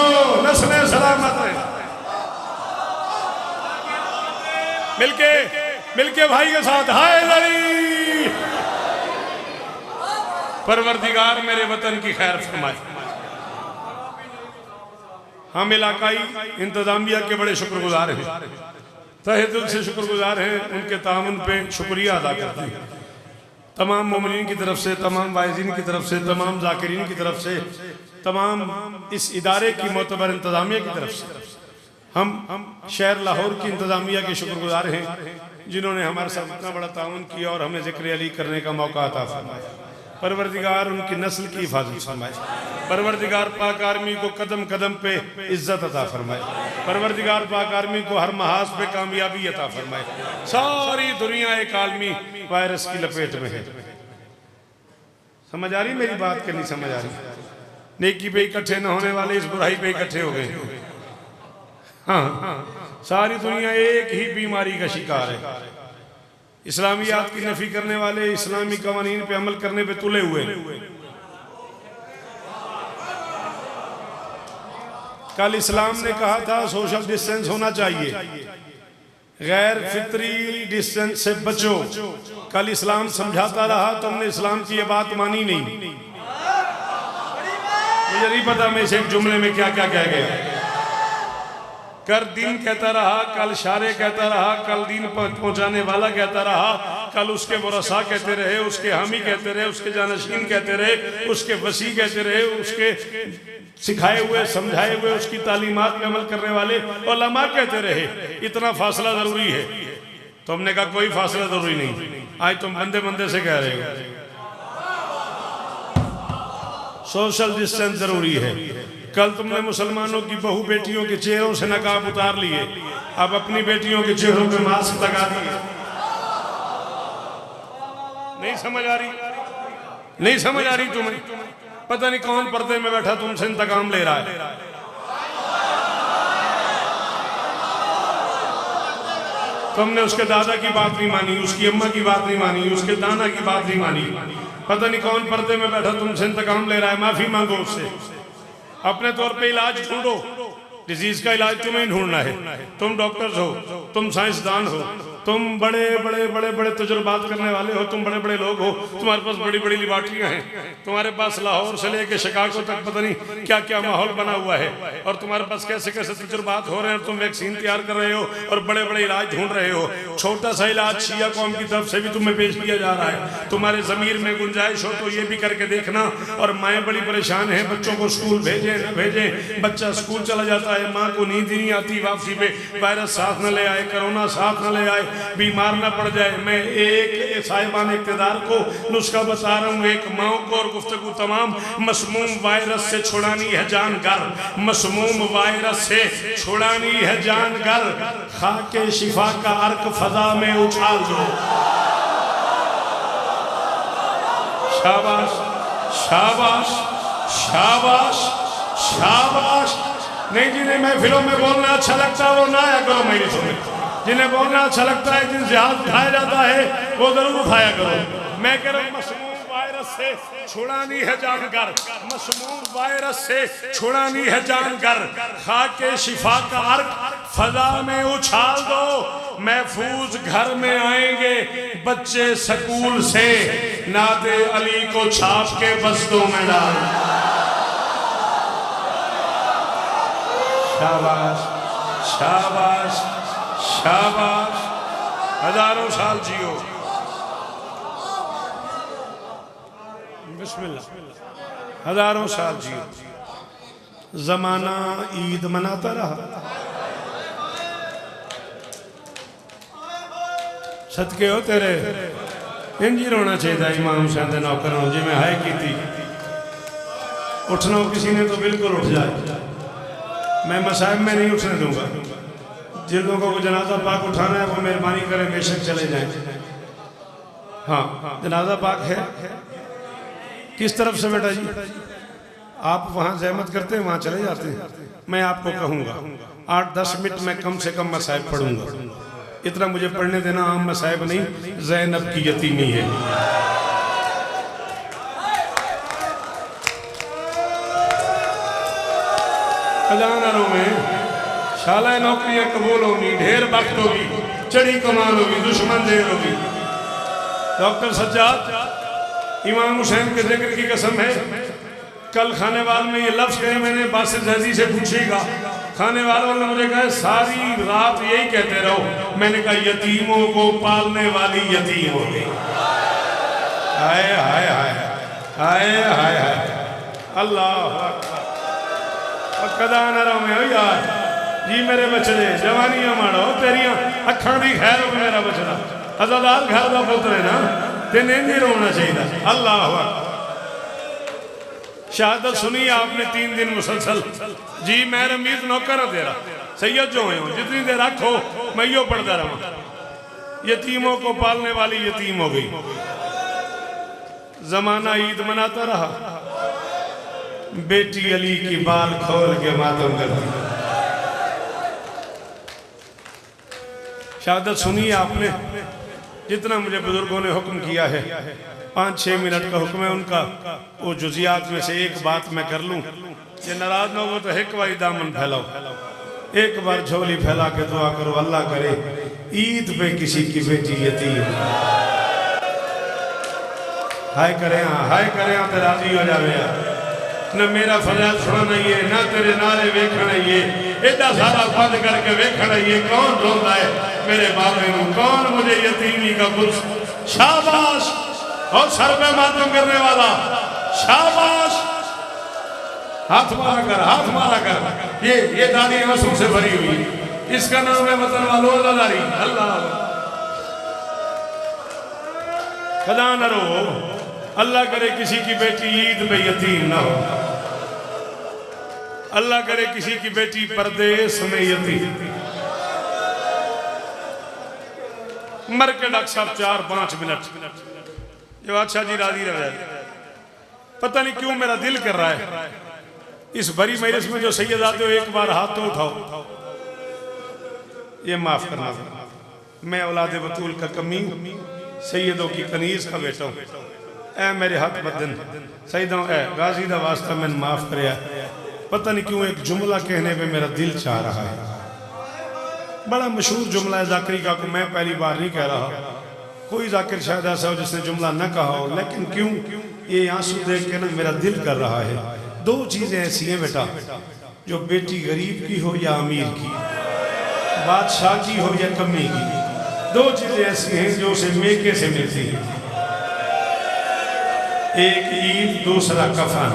नस्लें सलामत रहे। मिलके मिलके भाई के साथ हाय अली। परवरदिगार मेरे वतन की खैर फरमाए। हम इलाकाई इंतजामिया के बड़े शुक्रगुजार हैं, तहे दिल से शुक्रगुजार हैं। उनके ताउन पे शुक्रिया अदा करते हैं। तमाम मोमिनीन की तरफ से, तमाम वाइज़ीन की तरफ से, तमाम जाकिरीन की तरफ से, तमाम इस इदारे की मोतबर इंतजामिया की तरफ से हम शहर लाहौर की इंतजामिया के शुक्रगुजार हैं, जिन्होंने हमारे साथ इतना बड़ा ताउन किया और हमें ज़िक्र अली करने का मौका अता फरमाया। परवरदिगार उनकी नस्ल की हिफाजत फरमाए। परवरदिगार पाक आर्मी को कदम कदम पे इज्जत अता फरमाए। परवरदिगार पाक आर्मी को हर महाज पे कामयाबी अता फरमाए। सारी दुनिया एक आलमी वायरस की लपेट में है। समझ आ रही मेरी बात कि नहीं समझ आ रही? नेकी पे इकट्ठे न होने वाले इस बुराई पे इकट्ठे हो गए। हाँ, सारी दुनिया एक ही बीमारी का शिकार है। इस्लामियात की नफी करने वाले इस्लामी कवानीन पे अमल करने पे तुले हुए। कल इस्लाम ने कहा था सोशल डिस्टेंस होना चाहिए, गैर फितरी डिस्टेंस से बचो। कल इस्लाम समझाता रहा, तुमने इस्लाम की ये बात मानी नहीं। मुझे नहीं पता मैं इस एक जुमले में क्या क्या कह गया। कर दिन कहता रहा, कल शारे कहता रहा, कल दिन पहुंचाने वाला कहता रहा, कल उसके वरसा कहते रहे, उसके हामी कहते रहे, उसके जानशीन कहते रहे, उसके वसी कहते रहे, उसके सिखाए हुए समझाए हुए उसकी तालीमात में अमल करने वाले उलमा कहते रहे। इतना फासला जरूरी है। तो हमने कहा कोई फासला जरूरी नहीं। आज तुम बंदे बंदे से कह रहे हो सोशल डिस्टेंस जरूरी है। कल तुमने मुसलमानों की बहू बेटियों के चेहरों से नकाब उतार लिए, अब अपनी बेटियों के चेहरों पे मास्क लगा दिए। नहीं समझ आ रही? नहीं समझ आ रही तुम्हें? पता नहीं कौन पर्दे में बैठा तुमसे इंतकाम ले रहा है। तुमने उसके दादा की बात नहीं मानी, उसकी अम्मा की बात नहीं मानी, उसके दाना की बात नहीं मानी। पता नहीं कौन पर्दे में बैठा तुमसे इंतकाम ले रहा है। माफी मांगो उससे। अपने तौर पे इलाज ढूंढो। डिजीज का इलाज तुम्हें ढूंढना है। तुम डॉक्टर्स हो, तुम साइंसदान हो, तुम बड़े बड़े बड़े बड़े तजुर्बात करने वाले हो, तुम बड़े बड़े लोग हो, तुम्हारे पास बड़ी बड़ी लेबॉर्ट्रियां हैं, तुम्हारे पास लाहौर से लेके शिकागो तक पता नहीं क्या क्या माहौल बना हुआ है, और तुम्हारे पास कैसे कैसे तजुर्बात हो रहे हैं, तुम वैक्सीन तैयार कर रहे हो और बड़े बड़े इलाज ढूंढ रहे हो। छोटा सा इलाज शिया कौम की तरफ से भी तुम्हें पेश किया जा रहा है। तुम्हारे ज़मीर में गुंजाइश हो तो ये भी करके देखना। और माएँ बड़ी परेशान हैं, बच्चों को स्कूल भेजें न भेजें। बच्चा स्कूल चला जाता है, माँ को नींद ही नहीं आती वापसी पे, वायरस साथ न ले आए, कोरोना साथ न ले आए, बीमार न पड़ जाए। मैं एक साहिबान इक़्तिदार को नुस्खा बता रहा हूँ, एक माओ को, और गुफ्तगू तमाम। मसमूम वायरस से छुड़ानी है जान घर, मसमूम वायरस से छुड़ानी है जान घर। खाके शिफा का अर्क फजा में उछाल दो। शाबाश शाबाश शाबाश शाबाश। नहीं जी नहीं, महफिलों में बोलना अच्छा लगता है, वो ना आया करो मेरी सुने। जिन्हें बोलना अच्छा लगता है, जिनसे हाथ उठाया जाता है, वो जरूर उठाया करो। मैं कह रहा हूँ मशमूम वायरस से छुड़ानी है जानकर, मशमूम वायरस से छुड़ानी है जानकर, खाके शिफा का अर्क फजा में उछाल दो, महफूज घर में आएंगे बच्चे स्कूल से, नाते अली को छाप के बस्तों में डाल। शाबाश शाबाश शाबाश, हजारों साल जियो। बिस्मिल्लाह, हजारों साल जियो। जमाना ईद मनाता रहा, सदके हो तेरे इंजी रोना चाहिए इमाम हुसैन दे नौकरों जिमें हाय की थी। उठना किसी ने तो बिल्कुल उठ जाए, मैं मसाइब में नहीं उठने दूंगा। जिन लोगों को जनाजा पाक उठाना है वो मेहरबानी करें, बेशक चले जाएं। हाँ, जनाजा पाक है किस तरफ से बेटा जी? आप वहाँ जहमत करते हैं, वहाँ चले जाते हैं। मैं आपको कहूँगा 8-10 मिनट में कम से कम मसाइब पढ़ूंगा, इतना मुझे पढ़ने देना। आम मसाइब नहीं, ज़ैनब की यतीमी है। खजानों में शाला नौकरियां कबूल होगी, ढेर वक्त होगी, चढ़ी कमाल होगी, दुश्मन देर होगी। डॉक्टर सज्जाद, इमाम हुसैन के जिक्र की कसम है, कल खाने वाल में ये लफ्ज कहे मैंने, बासित जैदी से पूछेगा। खाने वालों ने मुझे कहा सारी रात यही कहते रहो। मैंने कहा यतीमों को पालने वाली यतीम हो गई। हाय हाय हाय हाय हाय हाय, अल्लाह कदा न रहो यार जी मेरे बचड़े, जवानियां माड़ो तेरिया अखा दी खैर हो मेरा बचड़ा। अजादार घर का पुत्र है ना, तेने नहीं रोना चाहिए। अल्लाह शहादत सुनी आपने 3 दिन मुसलसल जी। मैं रमीज नौकर है तेरा, सैयद जो हो जितनी देर रखो मैं यो पढ़ता रहा। यतीमों को पालने वाली यतीम हो गई। जमाना ईद मनाता रहा, बेटी अली की बाल खोल के मातम करती। शहादत सुनी आपने, जितना मुझे बुजुर्गों ने हुक्म किया है 5-6 मिनट का हुक्म है उनका। वो जुजियात में से एक बात मैं कर लूं, ये नाराज न हो तो एक बार दामन फैलाओ, एक बार झोली फैला के दुआ करो, अल्लाह करे ईद पे किसी की बेटी यतीम हाय करे, हाय करे तो राजी हो जावे। न मेरा फरियाद सुनना ये, न तेरे नारे वेखना ये, एडा सारा बंद करके वेखना ये। कौन रोंदा है मेरे बाबे नू, कौन मुझे यतीमी का कुछ। शाबाश, और सर पे मातम करने वाला शाबाश, हाथ मारा कर, हाथ मारा कर। ये दाढ़ी आंसू से भरी हुई, इसका नाम है वतन वालों दाढ़ी। अल्लाह खदा न रो, अल्लाह करे किसी की बेटी ईद पे यतीम ना हो, अल्लाह करे किसी की बेटी परदेश में यतीम। मर के डॉक्टर साहब 4-5 मिनट जो अच्छा जी राजी रहे। पता नहीं क्यों मेरा दिल कर रहा है इस बड़ी मजलिस में जो सैयद आते हो एक बार हाथ तो उठाओ। ये माफ करना, मैं औलाद बतूल का कमी, सैयदों की कनीज का बेटा हूँ। ऐ मेरे हाथ बदन सईदों ऐ गाजी दा वास्ता मैंने माफ करया। पता नहीं क्यों एक जुमला कहने पे मेरा दिल चाह रहा है। बड़ा मशहूर जुमला है जाकिरी का, को मैं पहली बार नहीं कह रहा, कोई जाकिर शायद ऐसा हो जिसने जुमला न कहा हो, लेकिन क्यों ये आंसू देख के ना मेरा दिल कर रहा है। 2 चीजें ऐसी हैं बेटा, जो बेटी गरीब की हो या अमीर की, बादशाह की हो या कमी की, 2 चीजें ऐसी हैं जो उसे मेके से मिलती हैं। एक ईद, दूसरा कफन।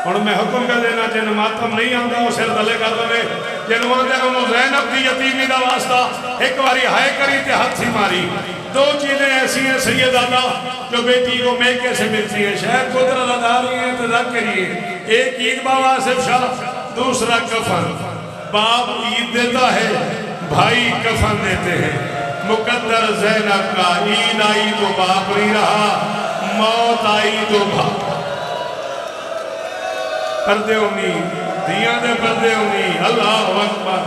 और मैं हुक्म कर देना जिन मातम नहीं आता वो सिर तले कर दे, जिन ज़ैनब की यतीमी का वास्ता एक बारी हाय करी ते हाथ ही मारी। 2 चीजें ऐसी हैं सैयदादा जो बेटी को मेके से मिलती है, शायद कुदरत अदा रही है तो करिए। एक ईद बाबा आसिफ शाह, दूसरा कफन। बाप ईद देता है, भाई कफन देते हैं। मुकद्दर ज़ैनब का ईद आई तो बाप नहीं रहा, मौत आई तो बाप। पर्दे उम्मीद धियां दे पर्दे होनी। अल्लाह अकबर,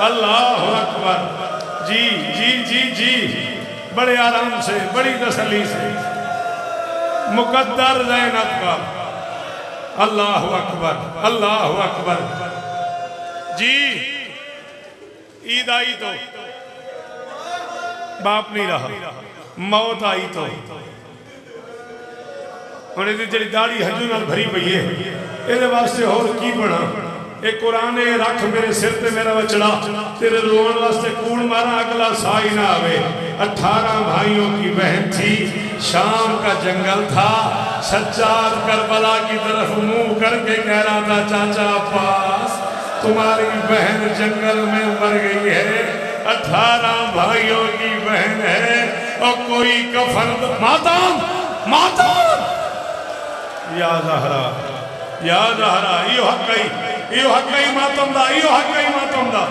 अल्लाह अकबर। जी जी जी जी, बड़े आराम से, बड़ी तसल्ली से। मुकद्दर ज़ैनब का। अल्लाह अकबर, अल्लाह अकबर। जी ईद आई तो बाप नहीं रहा, मौत आई तो हुण इहदी जिहड़ी दाढ़ी हजू नाल भरी पई है, इहदे वास्ते होर की बना। एक कुरान रख मेरे सिर ते मेरा बचड़ा, तेरे रोन वास्ते कूड़ मारा अगला सा ही ना आवे। 18 भाइयों की बहन थी, शाम का जंगल था। सज्जाद करबला की तरफ मुंह करके कह रहा था, चाचा अब्बास तुम्हारी बहन जंगल में मर गई है, 18 भाइयों की बहन है और कोई कफन। मातम मातम, या ज़हरा या ज़हरा, यो हक़ई मातम दा, यो हक़ई मातम दा।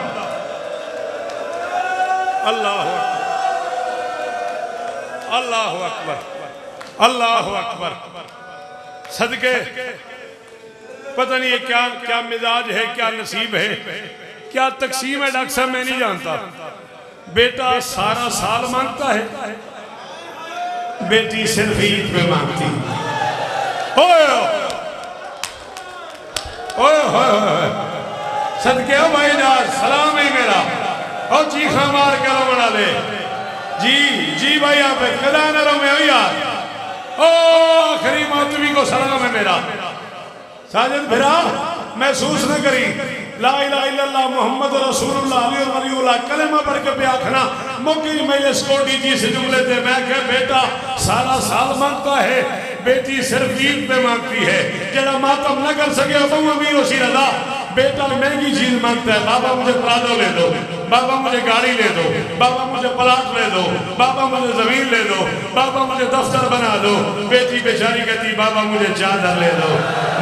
अल्लाह अल्लाह अकबर, अल्लाह अकबर। सदके पता नहीं है क्या क्या मिजाज है, क्या नसीब है, क्या तकसीम है। डॉक्टर साहब मैं नहीं जानता। बेटा सारा साल मांगता है, बेटी सिर्फ ईद पे मांगती। ओए ओए ओए, सदके हो भाई जान, सलाम है मेरा। और चीखा मार के रो बना ले। जी जी भाई, आप कदा न रो में यार। ओ आखिरी मातमी को सलाम है मेरा। साजिद फिरा महसूस न करी, ला इलाहा इल्लल्लाह मुहम्मद रसूलुल्लाह अली और वलीउल्लाह कलेमा पढ़ के पे आखना मुकी मैं स्कोटी जी से जुमले थे। मैं कह बेटा सारा साल मांगता है, बेटी सिर्फ ईद पे मांगती है। जरा मातम न कर सके अबू अमीर उसी रजा। बेटा महंगी चीज मांगता है, बाबा मुझे प्रादो ले दो, बाबा मुझे गाड़ी ले दो, बाबा मुझे प्लाट ले दो, बाबा मुझे जमीन ले दो, बाबा मुझे दफ्तर बना दो। बेटी बेचारी कहती बाबा मुझे चादर ले दो,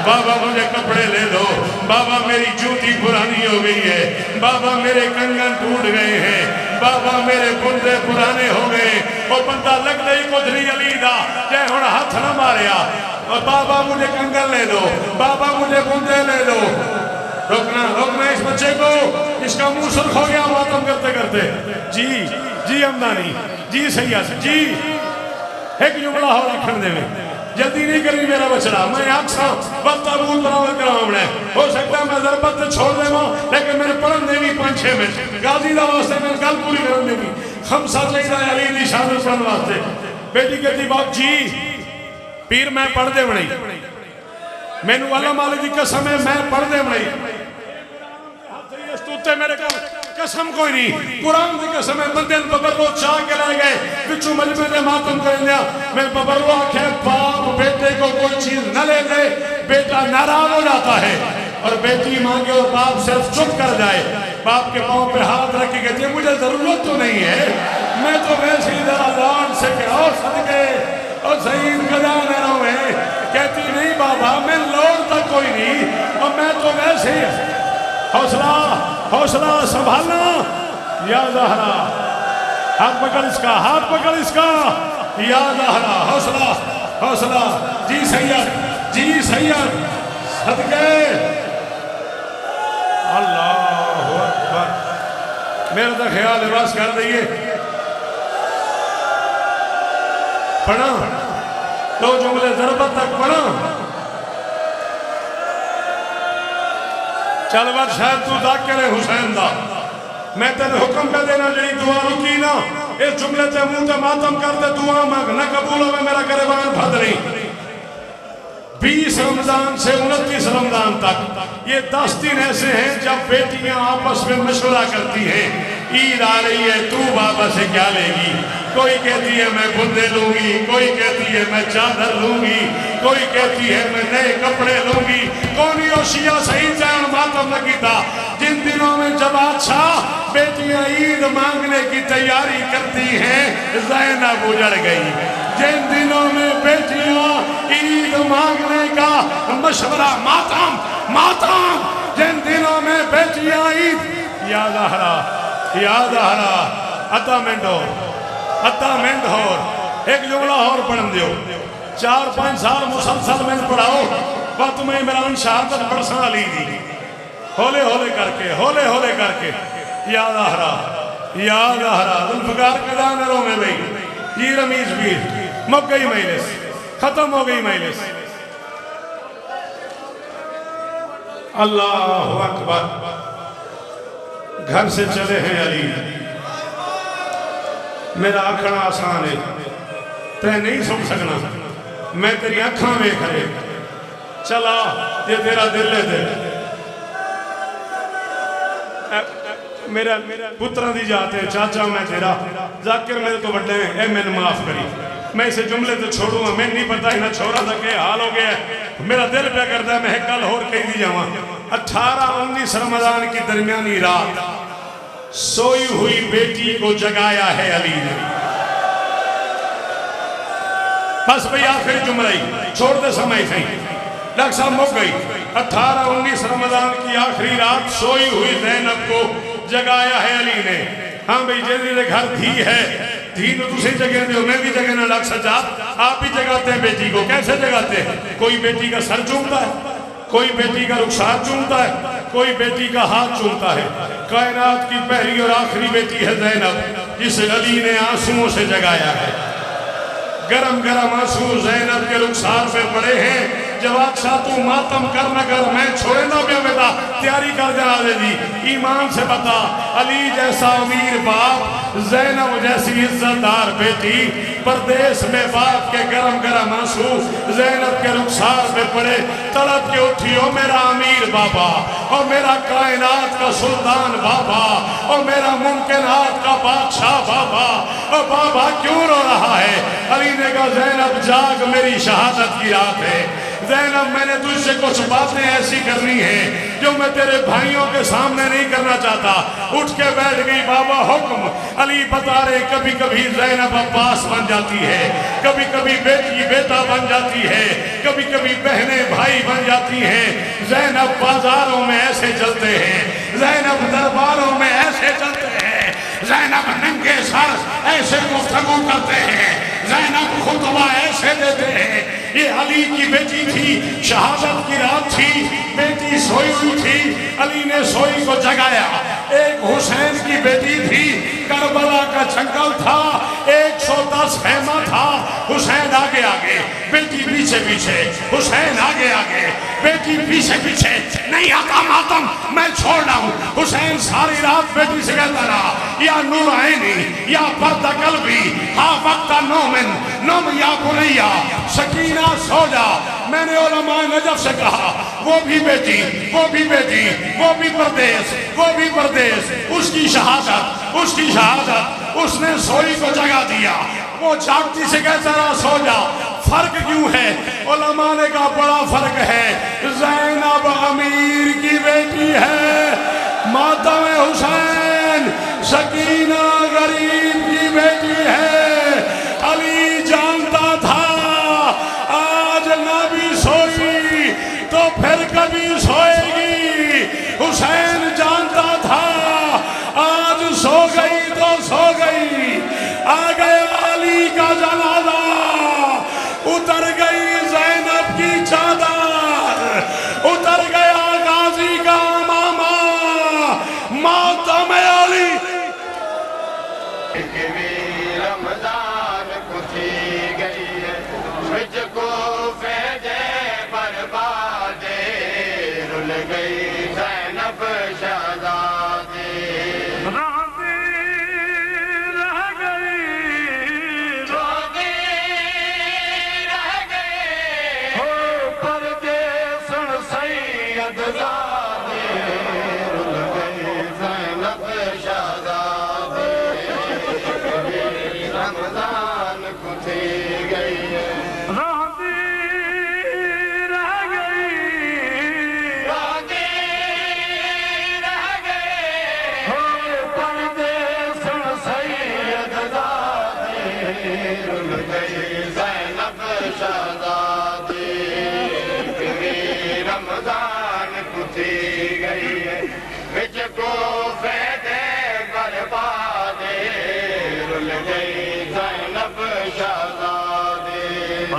बाबा मुझे कपड़े ले दो, बाबा मेरी जूती पुरानी हो गई है, बाबा मेरे कंगन टूट गए हैं, बाबा मेरे बुंदे पुराने हो गए। वो बंदा लगता ही कुछ नहीं अली दा, जय हुण हाथ न मारिया। और बाबा मुझे कंगन ले दो, बाबा मुझे बुंदे ले दो। रोकना रोकना इस बच्चे को, इसका मुंह सुर्ख हो गया मातम करते करते। जी जी अमदानी जी सैयद जी, एक जुमला हो रखन दे में, जल्दी नहीं करी मेरा बचड़ा। मैं अक्सा वक्त अबूल बराबर करावना है। हो सकता है मैं जरबत छोड़ देवा, लेकिन मेरे पढ़न देवी 5-6 मिनट गाजी दा वास्ते मैं गल पूरी करन देवी। खमसा चाहिए अली दी शान पढ़न वास्ते। बेटी कहती बाप जी पीर मैं पढ़ दे बनाई, मैनू अल्लाह माले की कसम है मैं पढ़ दे बनाई। मेरे कसम कोई नहीं, कुरान की कसम है। बंदे बबरलो चाह के ला गए, पिछू मजमे ने मातम कर दिया। मैं बबरलो आखे बाप बेटे को कोई चीज न ले दे, बेटा नाराज हो जाता है। और बेटी मांगे और बाप सिर्फ चुप कर जाए। बाप के पाँव पे हाथ रख के कहती है मुझे जरूरत तो नहीं है, मैं तो वैसे ही जरा जान से और सदके और शहीद गजा न रहे। कहती नहीं बाबा मैं लौटता कोई नहीं, और मैं तो वैसे ही। हौसला हौसला संभालना, या ज़हरा हाथ पकड़ इसका, हाथ पकड़ इसका, या ज़हरा हौसला हौसला। जी सैयद जी सैयद, सदके अल्लाह अकबर। मेरा तो ख्याल है बस कर दइए, पढ़ा 2 जुमले ज़रबत तक पढ़ा। चल वर शायद तू जाकिर हुसैन दा, मैं तेरे हुक्म कर देना जी दुआ रुकी ना, इस जुमले ते मुंह ते मातम कर दे, दुआ मांग न कबूल हो मेरा गरेबान फद नहीं। 20 रमजान से 29 रमजान तक ये 10 दिन ऐसे हैं जब बेटियां आपस में मशवरा करती हैं, ईद आ रही है तू बाबा से क्या लेगी। कोई कहती है मैं बुंदे लूंगी, कोई कहती है मैं चादर लूंगी, कोई कहती है मैं नए कपड़े लूंगी। कौन योशिया सही जान मातम लगी था। जिन दिनों में जब अच्छा बेटियां ईद मांगने की तैयारी करती हैं, ज़ैनब उजड़ गई। जिन दिनों में बेटियां ईद मांगने का मशवरा, मातम मातम, जिन दिनों में बेटियां ईद, या ज़हरा या ज़हरा। अद्धा मिनट और एक जुमला और पढ़ दो। 4-5 साल मुसलसल में पढ़ाओ, वह तुम्हें इमरान शहादत पढ़सा ली दी। हौले हौले करके याद आ रहा जुल्फकार कदा नरों में भाई ये रमीज वीर मुक गई मजलिस, खत्म हो गई मजलिस। अल्लाह अकबर। घर से चले हैं अली, मेरा आखना आसान है, तै नहीं सुन सकना, मैं तेरी अखा वेख रहे चला ये तेरा दिल है दिल। मेरा पुत्रा दी जात है चाचा मैं तेरा, जाकिर मेरे तो बड़े हैं, ए मैंने माफ करी, मैं इसे जुमले तो छोड़ूंगा, मैं नहीं पता इन्हें छोरा था के हाल हो गया, मेरा दिल पे करता है मैं कल और कह दी जावा। 18-19 रमजान की दरमियानी रात सोई हुई बेटी को जगाया है अली ने। बस भाई आखिरी जुमला ही छोड़ दे समय से डॉक्टर साहब मुक गई। 18-19 रमजान की आखिरी रात सोई हुई ज़ैनब को जगाया है अली ने। हाँ भाई जिहदे घर धी है, धी तो तुम जगह हो, मैं भी जगह डॉक्टर साहब आप भी जगाते हैं बेटी को। कैसे जगाते हैं? कोई बेटी का सर चूमता है, कोई बेटी का रुखसार चूमता है, कोई बेटी का हाथ चूमता है। कायनात की पहली और आखिरी बेटी है ज़ैनब, जिसे अली ने आंसुओं से जगाया है। गरम गरम आंसू ज़ैनब के रुखसार पे पड़े हैं। जवाब शाह तू मातम कर न कर, मैं छोड़े ना पे बेटा, तैयारी कर जनाजे दी। ईमान से बता, अली जैसा अमीर बाप, ज़ैनब जैसी इज्जतदार बेटी, परदेश में बाप के गरम गरम आंसू ज़ैनब के रुखसार पे पड़े। तड़प के उठी ओ मेरा अमीर बाबा, और मेरा कायनात का सुल्तान बाबा, और मेरा मुमकिनात का बादशाह बाबा, और बाबा क्यों रो रहा है? अली ने कहा ज़ैनब जाग, मेरी शहादत की रात है। ज़ैनब मैंने तुझसे कुछ बातें ऐसी करनी है जो मैं तेरे भाइयों के सामने नहीं करना चाहता। उठ के बैठ गई। बाबा हुक्म। अली बता रहे कभी कभी ज़ैनब अब्बास बन जाती है, कभी कभी बेटी बेटा बन जाती है, कभी कभी बहनें भाई बन जाती हैं। ज़ैनब बाजारों में ऐसे चलते हैं, ज़ैनब दरबारों में ऐसे चलते हैं, ज़ैनब नंगे सर ऐसे गुफ्तगू करते हैं, ज़ैनब खुतबा ऐसे देते हैं। ये अली की बेटी थी, शहादत की रात थी, बेटी सोई हुई थी, अली ने सोई को जगाया। एक हुसैन की बेटी थी, करबला का जंगल था, 110 खेमा था, हुसैन आगे आगे, बेटी पीछे पीछे, हुसैन आगे आगे, बेटी पीछे पीछे। नहीं आता मातम, मैं छोड़ रहा हूँ। हुसैन सारी रात बेटी से कहता रहा, या नूर आईनी या पर्दा कल्बी, हाँ वक्त नोमिन नोम या बुनैया, सकीना सो जा। मैंने उलमा नजफ से कहा, वो भी बेटी, वो भी बेटी, वो भी परदेश, वो भी परदेश, उसकी शहादत, उसकी शहादत, उसने सोई को जगा दिया। वो जागती से कहता रहा सो जा। फर्क क्यों है? उलमा ने कहा बड़ा फर्क है। ज़ैनब अमीर की बेटी है, मातम हुसैन सकीना गरीब की बेटी है। अली जानता था आज ना भी सोई तो फिर कभी सोएगी। हुसैन जानता था आज सो गई तो सो गई। आ गया अली का जनाजा, उतर गई ज़ैनब की चादर, उतर गया गाजी का मामा, मातम अली। रमजान कुथी गई है, मुझको फैदे बर्बादे, रुल गई ज़ैनब शहज़ादी।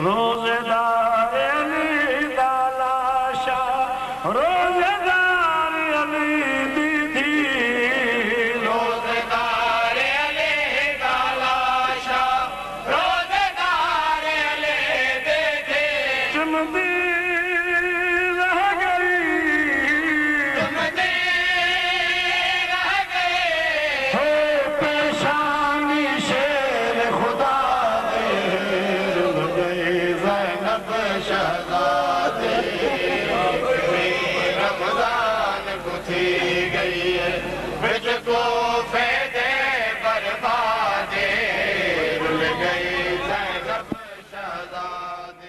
रोज़ेदार अली दालाशा, रोज़ेदार मुझको